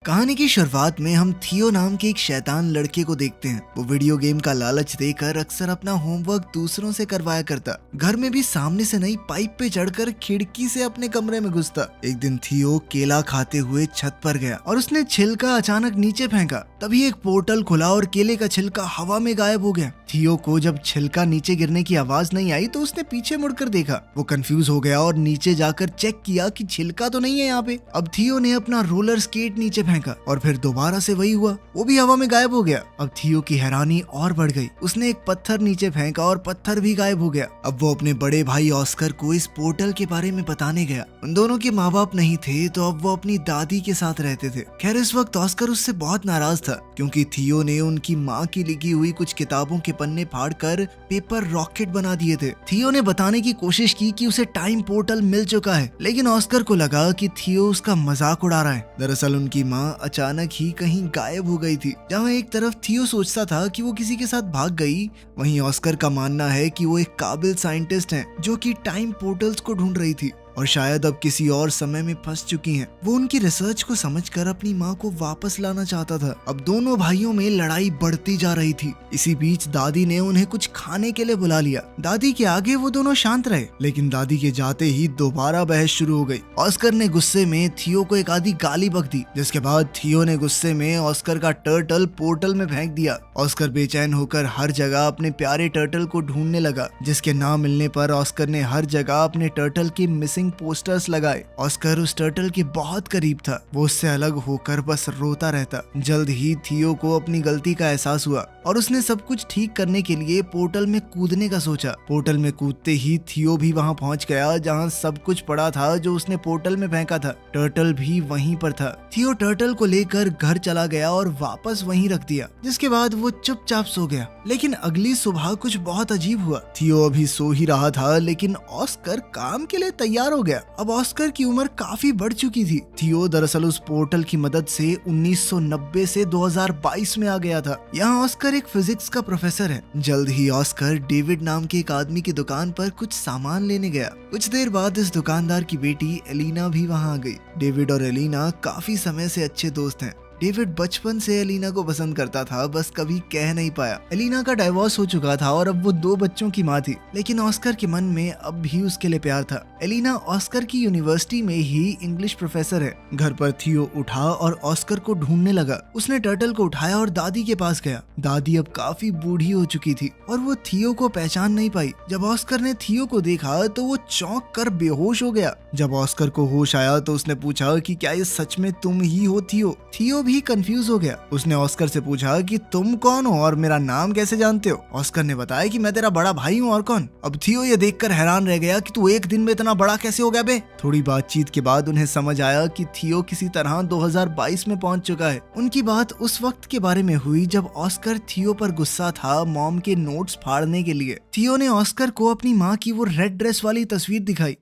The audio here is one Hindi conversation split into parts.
कहानी की शुरुआत में हम थियो नाम के एक शैतान लड़के को देखते हैं। वो वीडियो गेम का लालच देकर अक्सर अपना होमवर्क दूसरों से करवाया करता। घर में भी सामने से नहीं पाइप पे चढ़कर खिड़की से अपने कमरे में घुसता। एक दिन थियो केला खाते हुए छत पर गया और उसने छिलका अचानक नीचे फेंका। तभी एक पोर्टल खुला और केले का छिलका हवा में गायब हो गया। थियो को जब छिलका नीचे गिरने की आवाज नहीं आई तो उसने पीछे मुड़कर देखा। वो कंफ्यूज हो गया और नीचे जाकर चेक किया कि छिलका तो नहीं है यहाँ पे। अब थियो ने अपना रोलर स्केट नीचे फेंका और फिर दोबारा से वही हुआ, वो भी हवा में गायब हो गया। अब थियो की हैरानी और बढ़ गई। उसने एक पत्थर नीचे फेंका और पत्थर भी गायब हो गया। अब वो अपने बड़े भाई ऑस्कर को इस पोर्टल के बारे में बताने गया। उन दोनों के माँ बाप नहीं थे तो अब वो अपनी दादी के साथ रहते थे। खैर इस वक्त ऑस्कर उससे बहुत नाराज था क्योंकि थियो ने उनकी माँ की लिखी हुई कुछ किताबों के पन्ने फाड़कर पेपर रॉकेट बना दिए थे। थियो ने बताने की कोशिश की कि उसे टाइम पोर्टल मिल चुका है, लेकिन ऑस्कर को लगा कि थियो उसका मजाक उड़ा रहा है। दरअसल उनकी माँ अचानक ही कहीं गायब हो गई थी। जहाँ एक तरफ थियो सोचता था कि वो किसी के साथ भाग गई, वहीं ऑस्कर का मानना है कि वो एक काबिल साइंटिस्ट हैं जो कि टाइम पोर्टल्स को ढूंढ रही थी और शायद अब किसी और समय में फंस चुकी हैं। वो उनकी रिसर्च को समझकर अपनी माँ को वापस लाना चाहता था। अब दोनों भाइयों में लड़ाई बढ़ती जा रही थी। इसी बीच दादी ने उन्हें कुछ खाने के लिए बुला लिया। दादी के आगे वो दोनों शांत रहे, लेकिन दादी के जाते ही दोबारा बहस शुरू हो गई। ऑस्कर ने गुस्से में थियो को एक आधी गाली बक दी, जिसके बाद थियो ने गुस्से में ऑस्कर का टर्टल पोर्टल में फेंक दिया। ऑस्कर बेचैन होकर हर जगह अपने प्यारे टर्टल को ढूंढने लगा, जिसके ना मिलने पर ऑस्कर ने हर जगह अपने टर्टल के मिसिंग पोस्टर्स लगाए। ऑस्कर उस टर्टल के बहुत करीब था। वो उससे अलग होकर बस रोता रहता। जल्द ही थियो को अपनी गलती का एहसास हुआ और उसने सब कुछ ठीक करने के लिए पोर्टल में कूदने का सोचा। पोर्टल में कूदते ही थियो भी वहां पहुंच गया जहां सब कुछ पड़ा था जो उसने पोर्टल में फेंका था। टर्टल भी वहीं पर था। थियो टर्टल को लेकर घर चला गया और वापस वहीं रख दिया, जिसके बाद वो चुपचाप सो गया। लेकिन अगली सुबह कुछ बहुत अजीब हुआ। थियो अभी सो ही रहा था, लेकिन ऑस्कर काम के लिए तैयार हो गया। अब ऑस्कर की उम्र काफी बढ़ चुकी थी। थियो दरअसल उस पोर्टल की मदद से 1990 से 2022 में आ गया था। यहाँ ऑस्कर एक फिजिक्स का प्रोफेसर है। जल्द ही ऑस्कर डेविड नाम के एक आदमी की दुकान पर कुछ सामान लेने गया। कुछ देर बाद इस दुकानदार की बेटी एलिना भी वहाँ आ गई। डेविड और एलिना काफी समय से अच्छे दोस्त हैं। डेविड बचपन से एलिना को पसंद करता था, बस कभी कह नहीं पाया। एलिना का डाइवोर्स हो चुका था और अब वो 2 बच्चों की माँ थी, लेकिन ऑस्कर के मन में अब भी उसके लिए प्यार था। एलिना ऑस्कर की यूनिवर्सिटी में ही इंग्लिश प्रोफेसर है। घर पर थियो उठा और ऑस्कर को ढूंढने लगा। उसने टर्टल को उठाया और दादी के पास गया। दादी अब काफी बूढ़ी हो चुकी थी और वो थियो को पहचान नहीं पाई। जब ऑस्कर ने थियो को देखा तो वो चौंक कर बेहोश हो गया। जब ऑस्कर को होश आया तो उसने पूछा कि क्या ये सच में तुम ही हो थियो? थियो भी कंफ्यूज हो गया। उसने ऑस्कर से पूछा कि तुम कौन हो और मेरा नाम कैसे जानते हो? ऑस्कर ने बताया कि मैं तेरा बड़ा भाई हूँ, और कौन? अब थियो ये देखकर हैरान रह गया कि तू एक दिन में इतना बड़ा कैसे हो गया बे? थोड़ी बातचीत के बाद उन्हें समझ आया कि थियो किसी तरह 2022 में पहुंच चुका है। उनकी बात उस वक्त के बारे में हुई जब ऑस्कर थियो पर गुस्सा था मॉम के नोट्स फाड़ने के लिए। थियो ने ऑस्कर को अपनी माँ की वो रेड ड्रेस वाली तस्वीर दिखाई।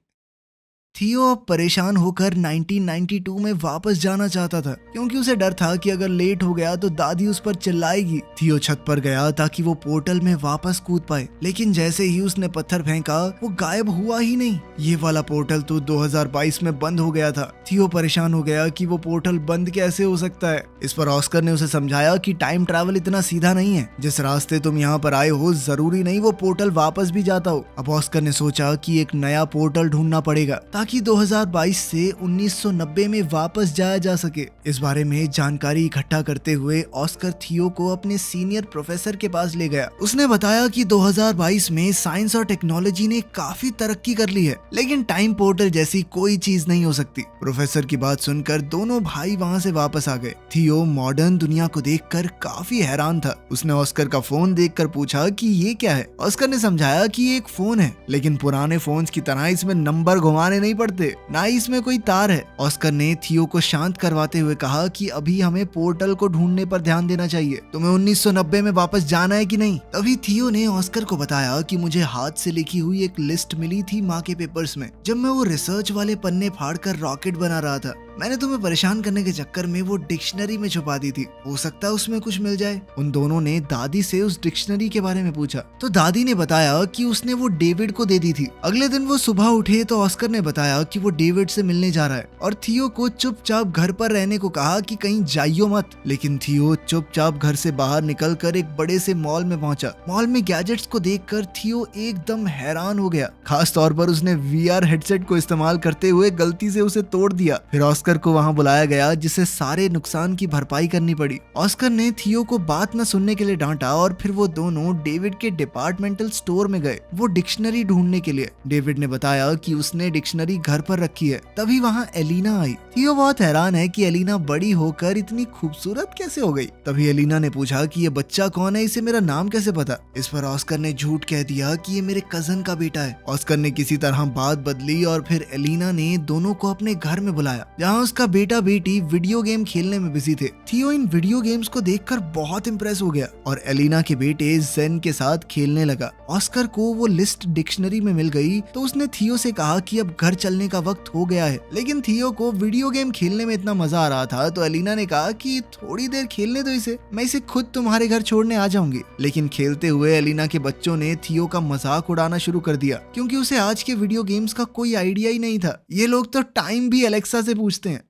थियो अब परेशान होकर 1992 में वापस जाना चाहता था, क्योंकि उसे डर था कि अगर लेट हो गया तो दादी उस पर चिल्लाएगी। थियो छत पर गया ताकि वो पोर्टल में वापस कूद पाए, लेकिन जैसे ही उसने पत्थर फेंका वो गायब हुआ ही नहीं। ये वाला पोर्टल तो 2022 में बंद हो गया था। थियो परेशान हो गया कि वो पोर्टल बंद कैसे हो सकता है। इस पर ऑस्कर ने उसे समझाया कि टाइम ट्रैवल इतना सीधा नहीं है। जिस रास्ते तुम यहाँ पर आए हो जरूरी नहीं वो पोर्टल वापस भी जाता हो। अब ऑस्कर ने सोचा कि एक नया पोर्टल ढूंढना पड़ेगा ताकि 2022 से 1990 में वापस जाया जा सके। इस बारे में जानकारी इकट्ठा करते हुए ऑस्कर थियो को अपने सीनियर प्रोफेसर के पास ले गया। उसने बताया कि 2022 में साइंस और टेक्नोलॉजी ने काफी तरक्की कर ली है, लेकिन टाइम पोर्टल जैसी कोई चीज नहीं हो सकती। प्रोफेसर की बात सुनकर दोनों भाई वहाँ से वापस आ गए। थियो मॉडर्न दुनिया को देखकर काफी हैरान था। उसने ऑस्कर का फोन देखकर पूछा कि ये क्या है। ऑस्कर ने समझाया कि ये एक फोन है, लेकिन पुराने फोन्स की तरह इसमें नंबर घुमाने नहीं पड़ते, ना ही इसमें कोई तार है। ऑस्कर ने थियो को शांत करवाते हुए कहा कि अभी हमें पोर्टल को ढूंढने पर ध्यान देना चाहिए। तुम्हें 1990 में वापस जाना है कि नहीं? तभी थियो ने ऑस्कर को बताया कि मुझे हाथ से लिखी हुई एक लिस्ट मिली थी माँ के पेपर्स में, जब मैं वो रिसर्च वाले पन्ने फाड़कर रॉकेट बना रहा था। मैंने तुम्हें परेशान करने के चक्कर में वो डिक्शनरी में छुपा दी थी, हो सकता है उसमें कुछ मिल जाए। उन दोनों ने दादी से उस डिक्शनरी के बारे में पूछा तो दादी ने बताया कि उसने वो डेविड को दे दी थी। अगले दिन वो सुबह उठे तो ऑस्कर ने बताया कि वो डेविड से मिलने जा रहा है और थियो को चुपचाप घर पर रहने को कहा कि कहीं जाइयो मत। लेकिन थियो चुपचाप घर से बाहर निकलकर एक बड़े से मॉल में पहुंचा। मॉल में गैजेट्स को देखकर थियो एकदम हैरान हो गया। खास तौर पर उसने वीआर हेडसेट को इस्तेमाल करते हुए गलती से उसे तोड़ दिया। फिर ऑस्कर को वहां बुलाया गया जिसे सारे नुकसान की भरपाई करनी पड़ी। ऑस्कर ने थियो को बात न सुनने के लिए डांटा और फिर वो दोनों डेविड के डिपार्टमेंटल स्टोर में गए वो डिक्शनरी ढूंढने के लिए। डेविड ने बताया कि उसने डिक्शनरी घर पर रखी है। तभी वहाँ एलिना आई। थियो बहुत हैरान है कि एलिना बड़ी होकर इतनी खूबसूरत कैसे हो गई। तभी एलिना ने पूछा कि ये बच्चा कौन है, इसे मेरा नाम कैसे पता। इस पर ऑस्कर ने झूठ कह दिया कि ये मेरे कजन का बेटा है। ऑस्कर ने किसी तरह बात बदली और फिर एलिना ने दोनों को अपने घर में बुलाया जहाँ उसका बेटा बेटी वीडियो गेम खेलने में बिजी थे। थियो इन वीडियो गेम्स को देखकर बहुत इम्प्रेस हो गया और एलिना के बेटे जेन के साथ खेलने लगा। ऑस्कर को वो लिस्ट डिक्शनरी में मिल गई तो उसने थियो से कहा कि अब घर चलने का वक्त हो गया है। लेकिन थियो को वीडियो गेम खेलने में इतना मजा आ रहा था तो एलिना ने कहा कि थोड़ी देर खेलने दो इसे, मैं इसे खुद तुम्हारे घर छोड़ने आ जाऊंगी। लेकिन खेलते हुए एलिना के बच्चों ने थियो का मजाक उड़ाना शुरू कर दिया क्योंकि उसे आज के वीडियो गेम्स का कोई आइडिया ही नहीं था। ये लोग तो टाइम भी एलेक्सा से पूछते हैं।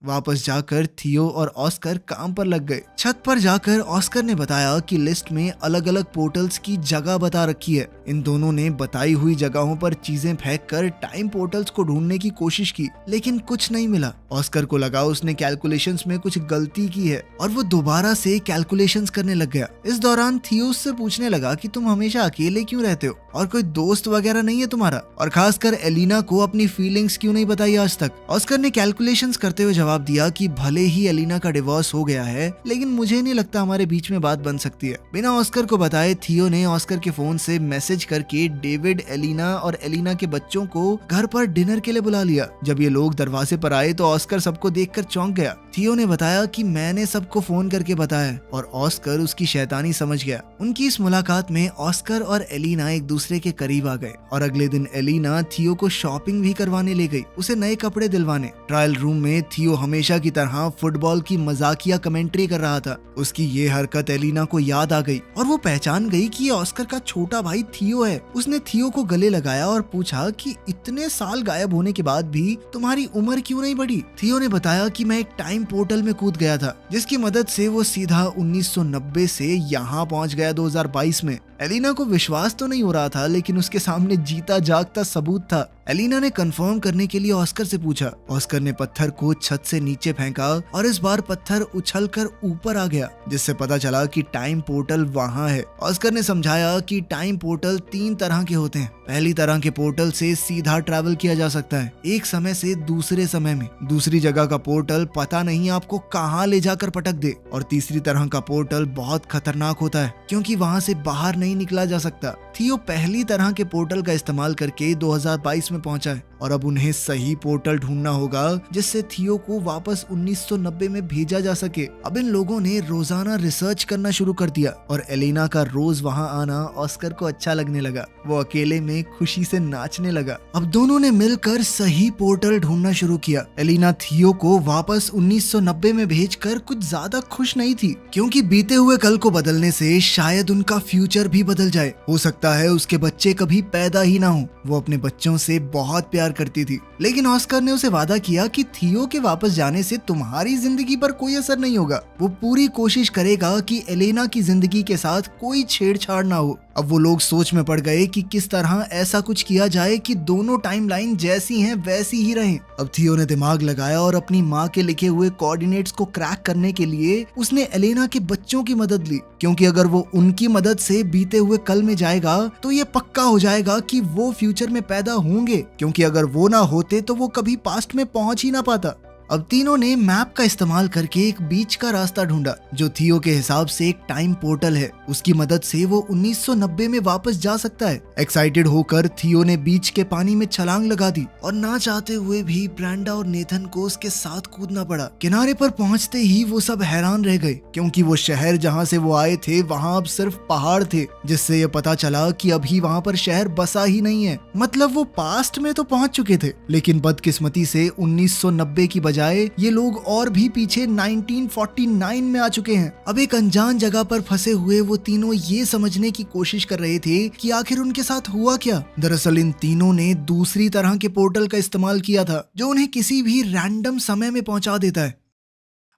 वापस जाकर थियो और ऑस्कर काम पर लग गए। छत पर जाकर ऑस्कर ने बताया कि लिस्ट में अलग अलग पोर्टल्स की जगह बता रखी है। इन दोनों ने बताई हुई जगहों पर चीजें फेंक कर टाइम पोर्टल्स को ढूंढने की कोशिश की लेकिन कुछ नहीं मिला। ऑस्कर को लगा उसने कैलकुलेशंस में कुछ गलती की है और वो दोबारा से कैलकुलेशंस करने लग गया। इस दौरान थियो उससे पूछने लगा कि तुम हमेशा अकेले क्यों रहते हो और कोई दोस्त वगैरह नहीं है तुम्हारा, और खासकर एलिना को अपनी फीलिंग्स क्यों नहीं बताई आज तक। ऑस्कर ने कैलकुलेशंस करते हुए जवाब दिया कि भले ही एलिना का डिवोर्स हो गया है लेकिन मुझे नहीं लगता हमारे बीच में बात बन सकती है। बिना ऑस्कर को बताए थियो ने ऑस्कर के फोन से मैसेज करके डेविड, एलिना और एलिना के बच्चों को घर पर डिनर के लिए बुला लिया। जब ये लोग दरवाजे पर आए तो ऑस्कर सबको देखकर चौंक गया। थियो ने बताया कि मैंने सबको फोन करके बताया और ऑस्कर उसकी शैतानी समझ गया। उनकी इस मुलाकात में ऑस्कर और एलिना एक दूसरे के करीब आ गए और अगले दिन एलिना थियो को शॉपिंग भी करवाने ले गई, उसे नए कपड़े दिलवाने। ट्रायल रूम में थियो हमेशा की तरह फुटबॉल की मजाकिया कमेंट्री कर रहा था। उसकी ये हरकत एलिना को याद आ गई और वो पहचान गई कि ये ऑस्कर का छोटा भाई थियो है। उसने थियो को गले लगाया और पूछा कि इतने साल गायब होने के बाद भी तुम्हारी उम्र क्यों नहीं बढ़ी। थियो ने बताया कि मैं एक टाइम पोर्टल में कूद गया था जिसकी मदद से वो सीधा 1990 से यहाँ पहुंच गया 2022 में। एलिना को विश्वास तो नहीं हो रहा था लेकिन उसके सामने जीता जागता सबूत था। एलिना ने कंफर्म करने के लिए ऑस्कर से पूछा। ऑस्कर ने पत्थर को छत से नीचे फेंका और इस बार पत्थर उछलकर ऊपर आ गया जिससे पता चला कि टाइम पोर्टल वहाँ है। ऑस्कर ने समझाया कि टाइम पोर्टल 3 तरह के होते हैं। पहली तरह के पोर्टल से सीधा ट्रैवल किया जा सकता है एक समय से दूसरे समय में। दूसरी जगह का पोर्टल पता नहीं आपको कहाँ ले जाकर पटक दे। और तीसरी तरह का पोर्टल बहुत खतरनाक होता है क्योंकि वहाँ से बाहर नहीं निकला जा सकता। थियो पहली तरह के पोर्टल का इस्तेमाल करके 2022 में पहुंचा है और अब उन्हें सही पोर्टल ढूंढना होगा जिससे थियो को वापस 1990 में भेजा जा सके। अब इन लोगों ने रोजाना रिसर्च करना शुरू कर दिया और एलिना का रोज वहां आना ऑस्कर को अच्छा लगने लगा। वो अकेले में खुशी से नाचने लगा। अब दोनों ने मिलकर सही पोर्टल ढूंढना शुरू किया। एलिना थियो को वापस 1990 में भेजकर कुछ ज्यादा खुश नहीं थी क्योंकि बीते हुए कल को बदलने से शायद उनका फ्यूचर भी बदल जाए। हो सकता है उसके बच्चे कभी पैदा ही ना हो। वो अपने बच्चों से बहुत प्यार करती थी लेकिन ऑस्कर ने उसे वादा किया कि थियो के वापस जाने से तुम्हारी जिंदगी पर कोई असर नहीं होगा। वो पूरी कोशिश करेगा कि एलेना की जिंदगी के साथ कोई छेड़छाड़ ना हो। अब वो लोग सोच में पड़ गए कि किस तरह ऐसा कुछ किया जाए कि दोनों टाइमलाइन जैसी हैं वैसी ही रहें। अब थियो ने दिमाग लगाया और अपनी माँ के लिखे हुए कोऑर्डिनेट्स को क्रैक करने के लिए उसने एलेना के बच्चों की मदद ली क्योंकि अगर वो उनकी मदद से बीते हुए कल में जाएगा तो ये पक्का हो जाएगा कि वो फ्यूचर में पैदा होंगे क्योंकि अगर वो ना होते तो वो कभी पास्ट में पहुंच ही ना पाता। अब तीनों ने मैप का इस्तेमाल करके एक बीच का रास्ता ढूंढा जो थियो के हिसाब से एक टाइम पोर्टल है। उसकी मदद से वो 1990 में वापस जा सकता है। एक्साइटेड होकर थियो ने बीच के पानी में छलांग लगा दी और ना चाहते हुए भी ब्रेंडा और नेथन को उसके साथ कूदना पड़ा। किनारे पर पहुंचते ही वो सब हैरान रह गए क्योंकि वो शहर जहाँ से वो आए थे वहाँ अब सिर्फ पहाड़ थे, जिससे ये पता चला कि अभी वहाँ पर शहर बसा ही नहीं है। मतलब वो पास्ट में तो पहुंच चुके थे लेकिन बदकिस्मती से 1990 की बजाय ये लोग और भी पीछे 1949 में आ चुके हैं। अब एक अनजान जगह पर फंसे हुए वो तीनों ये समझने की कोशिश कर रहे थे कि आखिर उनके साथ हुआ क्या। दरअसल इन तीनों ने दूसरी तरह के पोर्टल का इस्तेमाल किया था जो उन्हें किसी भी रैंडम समय में पहुंचा देता है।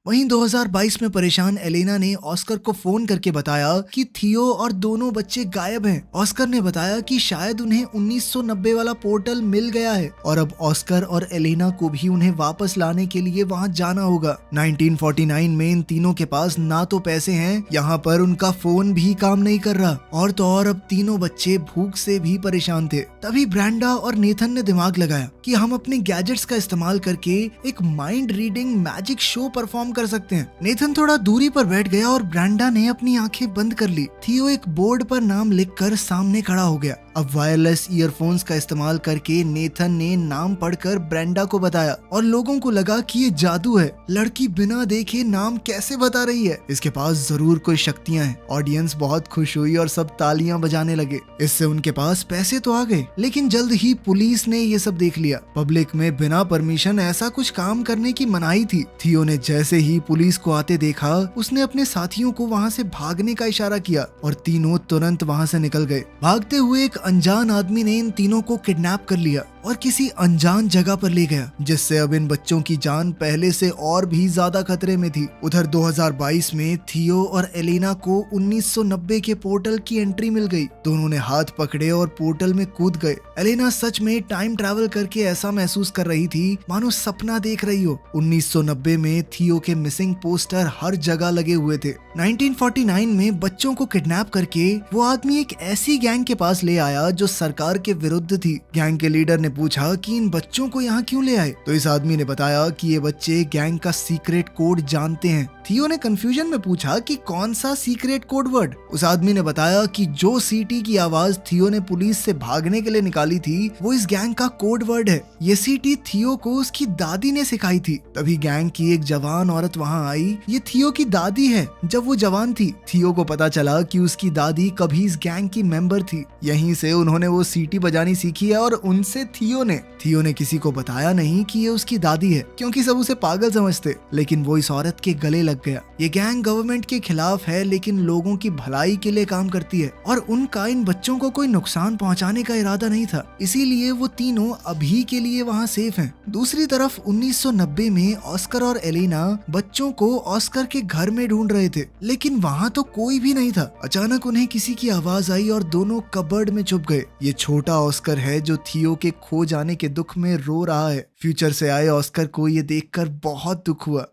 वहीं 2022 में परेशान एलेना ने ऑस्कर को फोन करके बताया कि थियो और दोनों बच्चे गायब हैं। ऑस्कर ने बताया कि शायद उन्हें 1990 वाला पोर्टल मिल गया है और अब ऑस्कर और एलेना को भी उन्हें वापस लाने के लिए वहां जाना होगा। 1949 में इन तीनों के पास ना तो पैसे हैं, यहाँ पर उनका फोन भी काम नहीं कर रहा और तो और अब तीनों बच्चे भूख से भी परेशान थे। तभी ब्रेंडा और नेथन ने दिमाग लगाया कि हम अपने गैजेट्स का इस्तेमाल करके एक mind reading magic show perform कर सकते हैं। नेथन थोड़ा दूरी पर बैठ गया और ब्रेंडा ने अपनी आंखें बंद कर ली। थियो एक बोर्ड पर नाम लिखकर सामने खड़ा हो गया। अब वायरलेस ईयरफोन्स का इस्तेमाल करके नेथन ने नाम पढ़कर ब्रेंडा को बताया और लोगों को लगा कि ये जादू है। लड़की बिना देखे नाम कैसे बता रही है, इसके पास जरूर कोई शक्तियां हैं। ऑडियंस बहुत खुश हुई और सब तालियां बजाने लगे। इससे उनके पास पैसे तो आ गए, लेकिन जल्द ही पुलिस ने ये सब देख लिया। पब्लिक में बिना परमिशन ऐसा कुछ काम करने की मनाही थी। थियो ने जैसे ही पुलिस को आते देखा, उसने अपने साथियों को वहाँ से भागने का इशारा किया और तीनों तुरंत वहाँ से निकल गए। भागते हुए एक अनजान आदमी ने इन तीनों को किडनैप कर लिया और किसी अनजान जगह पर ले गया, जिससे अब इन बच्चों की जान पहले से और भी ज्यादा खतरे में थी। उधर 2022 में थियो और एलेना को 1990 के पोर्टल की एंट्री मिल गई। दोनों ने हाथ पकड़े और पोर्टल में कूद गए। एलेना सच में टाइम ट्रैवल करके ऐसा महसूस कर रही थी मानो सपना देख रही हो। 1990 में थियो के मिसिंग पोस्टर हर जगह लगे हुए थे। 1949 में बच्चों को किडनैप करके वो आदमी एक ऐसी गैंग के पास ले आया जो सरकार के विरुद्ध थी। गैंग के लीडर ने पूछा कि इन बच्चों को यहाँ क्यों ले आए, तो इस आदमी ने बताया कि ये बच्चे गैंग का सीक्रेट कोड जानते हैं। थियो ने कंफ्यूजन में पूछा कि कौन सा सीक्रेट कोड वर्ड। उस आदमी ने बताया कि जो सीटी की आवाज थियो ने पुलिस से भागने के लिए निकाली थी वो इस गैंग का कोड वर्ड है। ये सीटी थियो को उसकी दादी ने सिखाई थी। तभी गैंग की एक जवान औरत वहाँ आई। ये थियो की दादी है। जब वो जवान थी, थियो को पता चला कि उसकी दादी कभी इस गैंग की मेंबर थी। यहीं से उन्होंने वो सीटी बजानी सीखी है और उनसे थियो ने किसी को बताया नहीं कि ये उसकी दादी है, क्योंकि सब उसे पागल समझते। लेकिन वो इस औरत के गले लग गया। ये गैंग गवर्नमेंट के खिलाफ है, लेकिन लोगों की भलाई के लिए काम करती है और उनका इन बच्चों को कोई नुकसान पहुंचाने का इरादा नहीं था। इसीलिए वो तीनों अभी के लिए वहाँ सेफ हैं। दूसरी तरफ 1990 में ऑस्कर और एलेना बच्चों को ऑस्कर के घर में ढूंढ रहे थे, लेकिन वहाँ तो कोई भी नहीं था। अचानक उन्हें किसी की आवाज आई और दोनों कबर्ड में छुप गए। ये छोटा ऑस्कर है जो थियो के खो जाने के दुख में रो रहा है। फ्यूचर से आए ऑस्कर को ये देखकर बहुत दुख हुआ।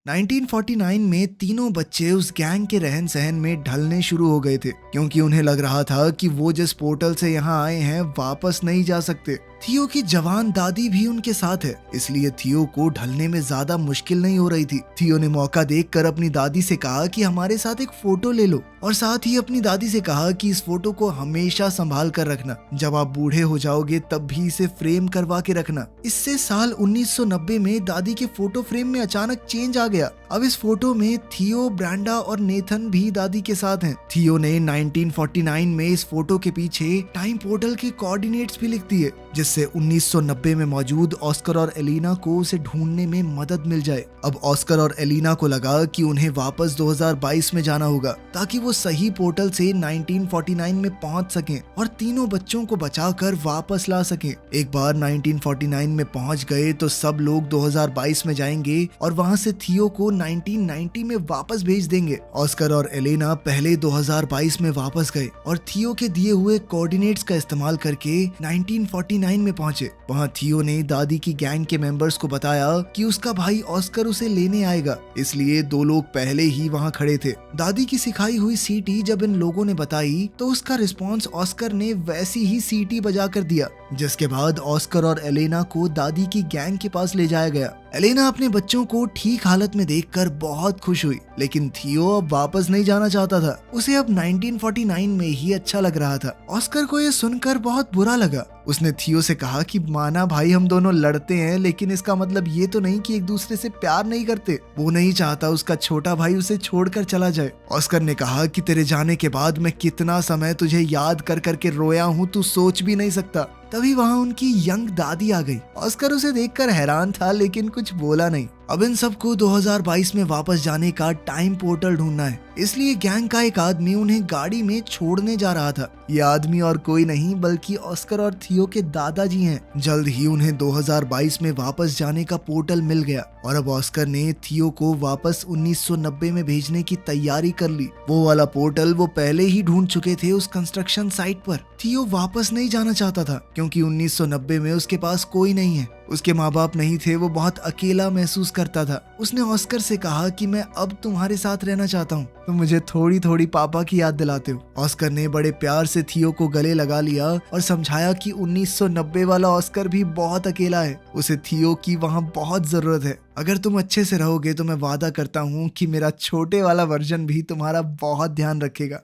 1949 में तीनों बच्चे उस गैंग के रहन सहन में ढलने शुरू हो गए थे, क्योंकि उन्हें लग रहा था कि वो जिस पोर्टल से यहाँ आए हैं वापस नहीं जा सकते। थियो की जवान दादी भी उनके साथ है, इसलिए थियो को ढलने में ज्यादा मुश्किल नहीं हो रही थी। थियो ने मौका देखकर अपनी दादी से कहा कि हमारे साथ एक फोटो ले लो और साथ ही अपनी दादी से कहा कि इस फोटो को हमेशा संभाल कर रखना। जब आप बूढ़े हो जाओगे तब भी इसे फ्रेम करवा के रखना। इससे साल 1990 में दादी के फोटो फ्रेम में अचानक चेंज आ गया। अब इस फोटो में थियो, ब्रेंडा और नेथन भी दादी के साथ हैं। थियो ने 1949 में इस फोटो के पीछे टाइम पोर्टल के कोऑर्डिनेट्स भी लिख दिए, जिससे 1990 में मौजूद ऑस्कर और एलेना को उसे ढूंढने में मदद मिल जाए। अब ऑस्कर और एलेना को लगा कि उन्हें वापस 2022 में जाना होगा ताकि वो सही पोर्टल से 1949 में पहुंच सकें और तीनों बच्चों को बचाकर वापस ला सकें। एक बार 1949 में पहुंच गए तो सब लोग 2022 में जाएंगे और वहां से थियो को 1990 में वापस भेज देंगे। ऑस्कर और एलेना पहले 2022 में वापस गए और थियो के दिए हुए कोऑर्डिनेट्स का इस्तेमाल करके 1949 में पहुंचे। वहां थियो ने दादी की गैंग के मेंबर्स को बताया कि उसका भाई ऑस्कर उसे लेने आएगा, इसलिए दो लोग पहले ही वहां खड़े थे। दादी की सिखाई हुई सीटी जब इन लोगों ने बताई तो उसका रिस्पॉन्स ऑस्कर ने वैसी ही सीटी बजा कर दिया, जिसके बाद ऑस्कर और एलेना को दादी की गैंग के पास ले जाया गया। एलेना अपने बच्चों को ठीक हालत में देखकर बहुत खुश हुई, लेकिन थियो अब वापस नहीं जाना चाहता था। उसे अब 1949 में ही अच्छा लग रहा था। ऑस्कर को यह सुनकर बहुत बुरा लगा। उसने थियो से कहा कि माना भाई हम दोनों लड़ते हैं, लेकिन इसका मतलब ये तो नहीं कि एक दूसरे से प्यार नहीं करते। वो नहीं चाहता उसका छोटा भाई उसे छोड़कर चला जाए। ऑस्कर ने कहा कि तेरे जाने के बाद मैं कितना समय तुझे याद कर करके रोया हूँ, तू सोच भी नहीं सकता। तभी वहाँ उनकी यंग दादी आ गई। ऑस्कर उसे देखकर हैरान था लेकिन कुछ बोला नहीं। अब इन सबको 2022 में वापस जाने का टाइम पोर्टल ढूंढना है, इसलिए गैंग का एक आदमी उन्हें गाड़ी में छोड़ने जा रहा था। ये आदमी और कोई नहीं बल्कि ऑस्कर और थियो के दादाजी हैं। जल्द ही उन्हें 2022 में वापस जाने का पोर्टल मिल गया और अब ऑस्कर ने थियो को वापस 1990 में भेजने की तैयारी कर ली। वो वाला पोर्टल वो पहले ही ढूंढ चुके थे उस कंस्ट्रक्शन साइट पर। थियो वापस नहीं जाना चाहता था क्योंकि 1990 में उसके पास कोई नहीं है, उसके माँ बाप नहीं थे, वो बहुत अकेला महसूस करता था। उसने ऑस्कर से कहा कि मैं अब तुम्हारे साथ रहना चाहता हूँ, तुम मुझे थोड़ी थोड़ी पापा की याद दिलाते हो। ऑस्कर ने बड़े प्यार से थियो को गले लगा लिया और समझाया कि 1990 वाला ऑस्कर भी बहुत अकेला है, उसे थियो की वहाँ बहुत जरूरत है। अगर तुम अच्छे से रहोगे तो मैं वादा करता हूँ कि मेरा छोटे वाला वर्जन भी तुम्हारा बहुत ध्यान रखेगा।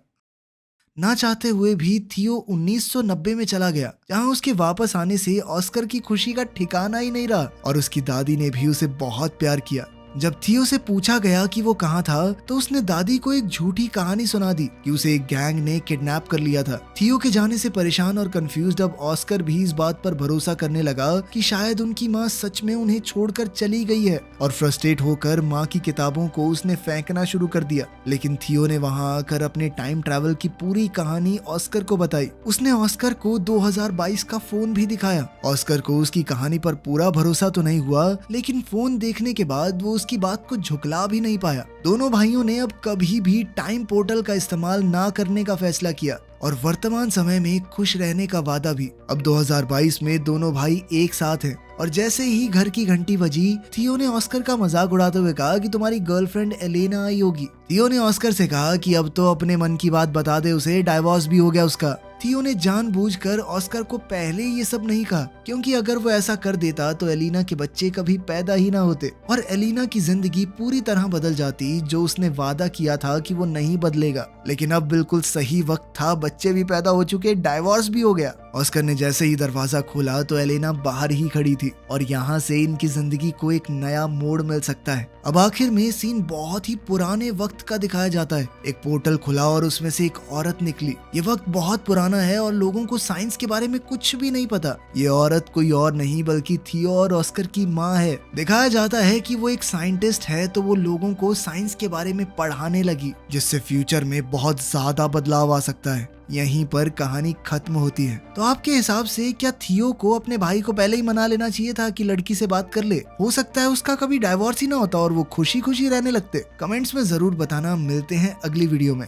ना चाहते हुए भी थियो 1990 में चला गया, जहां उसके वापस आने से ऑस्कर की खुशी का ठिकाना ही नहीं रहा और उसकी दादी ने भी उसे बहुत प्यार किया। जब थियो से पूछा गया कि वो कहाँ था तो उसने दादी को एक झूठी कहानी सुना दी कि उसे एक गैंग ने किडनैप कर लिया था। थियो के जाने से परेशान और कंफ्यूज्ड अब ऑस्कर भी इस बात पर भरोसा करने लगा कि शायद उनकी माँ सच में उन्हें छोड़कर चली गई है और फ्रस्ट्रेट होकर माँ की किताबों को उसने फेंकना शुरू कर दिया। लेकिन थियो ने वहाँ आकर अपने टाइम ट्रैवल की पूरी कहानी ऑस्कर को बताई। उसने ऑस्कर को 2022 का फोन भी दिखाया। ऑस्कर को उसकी कहानी पर पूरा भरोसा तो नहीं हुआ, लेकिन फोन देखने के बाद वो की बात को झुकला भी नहीं पाया। दोनों भाइयों ने अब कभी भी टाइम पोर्टल का इस्तेमाल ना करने का फैसला किया और वर्तमान समय में खुश रहने का वादा भी। अब 2022 में दोनों भाई एक साथ हैं और जैसे ही घर की घंटी बजी, थियो ने ऑस्कर का मजाक उड़ाते हुए कहा कि तुम्हारी गर्लफ्रेंड एलेना आई होगी। थियो ने ऑस्कर से कहा कि अब तो अपने मन की बात बता दे उसे, डाइवोर्स भी हो गया उसका। थियो ने जानबूझकर ऑस्कर को पहले ये सब नहीं कहा क्योंकि अगर वो ऐसा कर देता तो एलिना के बच्चे कभी पैदा ही ना होते और एलिना की जिंदगी पूरी तरह बदल जाती, जो उसने वादा किया था कि वो नहीं बदलेगा। लेकिन अब बिल्कुल सही वक्त था, बच्चे भी पैदा हो चुके, डाइवोर्स भी हो गया। ऑस्कर ने जैसे ही दरवाजा खोला तो एलेना बाहर ही खड़ी थी और यहाँ से इनकी जिंदगी को एक नया मोड़ मिल सकता है। अब आखिर में सीन बहुत ही पुराने वक्त का दिखाया जाता है। एक पोर्टल खुला और उसमें से एक औरत निकली। ये वक्त बहुत पुराना है और लोगों को साइंस के बारे में कुछ भी नहीं पता। ये औरत कोई और नहीं बल्कि थियो और ऑस्कर की माँ है। दिखाया जाता है कि वो एक साइंटिस्ट है तो वो लोगों को साइंस के बारे में पढ़ाने लगी, जिससे फ्यूचर में बहुत ज्यादा बदलाव आ सकता है। यहीं पर कहानी खत्म होती है। तो आपके हिसाब से क्या थियो को अपने भाई को पहले ही मना लेना चाहिए था कि लड़की से बात कर ले? हो सकता है उसका कभी डाइवोर्स ही ना होता और वो खुशी खुशी रहने लगते। कमेंट्स में जरूर बताना। मिलते हैं अगली वीडियो में।